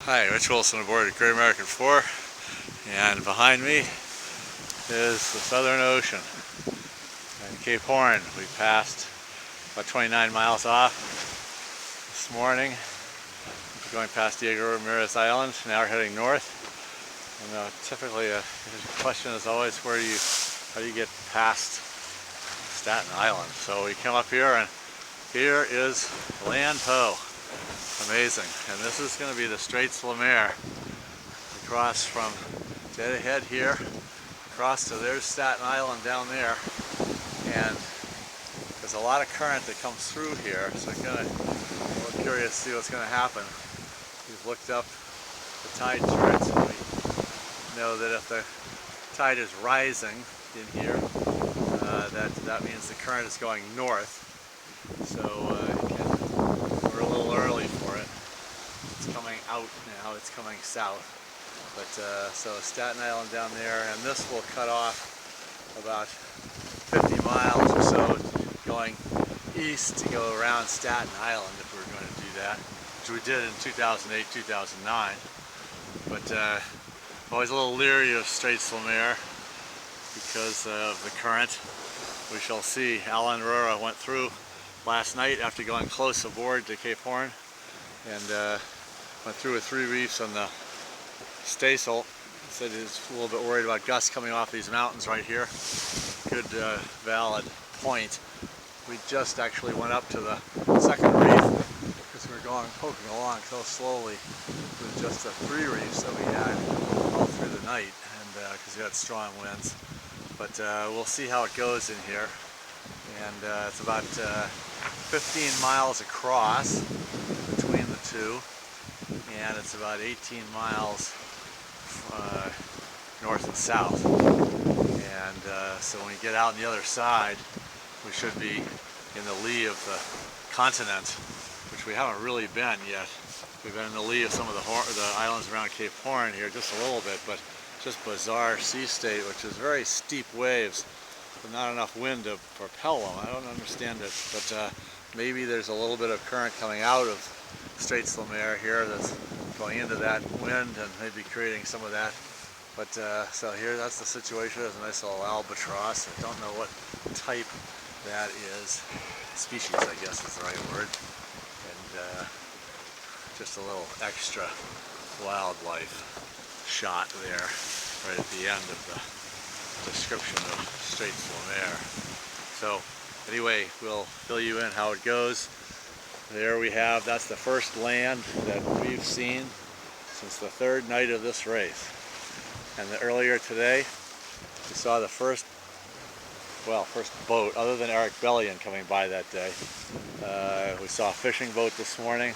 Hi, Rich Wilson aboard Great American 4, and behind me is the Southern Ocean and Cape Horn. We passed about 29 miles off this morning. We're going past Diego Ramirez Island, now we're heading north. And typically the question is always how do you get past Staten Island? So we come up here, and here is Land Ho. Amazing. And this is going to be the Straits Lemaire. Across from dead ahead here, across to there's Staten Island down there. And there's a lot of current that comes through here, so I'm a little curious to see what's going to happen. We've looked up the tide charts, and we know that if the tide is rising in here, that means the current is going north. So we're a little early for it. It's coming out now, it's coming south. But so Staten Island down there, and this will cut off about 50 miles or so going east to go around Staten Island if we were going to do that, which we did in 2008, 2009. But I'm always a little leery of Straits Lemaire because of the current. We shall see. Alan Aurora went through last night after going close aboard to Cape Horn, and went through with 3 reefs on the staysail. Said he was a little bit worried about gusts coming off these mountains right here. Good valid point. We just actually went up to the second reef because we were poking along so slowly with just the 3 reefs that we had all through the night, and because we had strong winds. But we'll see how it goes in here. And it's about 15 miles across between the two, and it's about 18 miles north and south. And so when we get out on the other side, we should be in the lee of the continent, which we haven't really been yet. We've been in the lee of some of the islands around Cape Horn here just a little bit, but just bizarre sea state, which is very steep waves, but not enough wind to propel them. I don't understand it, but maybe there's a little bit of current coming out of Straits Lemaire here that's going into that wind and maybe creating some of that. But so here, that's the situation. There's a nice little albatross. I don't know what type that is. Species, I guess is the right word. And just a little extra wildlife shot there right at the end of the description of Straits Lemaire. So anyway, we'll fill you in how it goes. There we have, that's the first land that we've seen since the 3rd night of this race. And earlier today, we saw the first boat, other than Eric Bellion coming by that day. We saw a fishing boat this morning.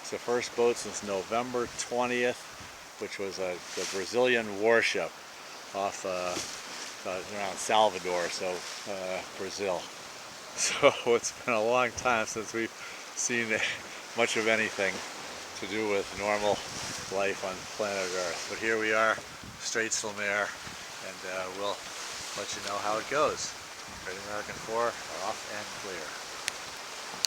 It's the first boat since November 20th, which was the Brazilian warship off around Salvador, so Brazil. So it's been a long time since we've seen much of anything to do with normal life on planet Earth. But here we are, Straits Lemaire, and we'll let you know how it goes. Great American 4 are off and clear.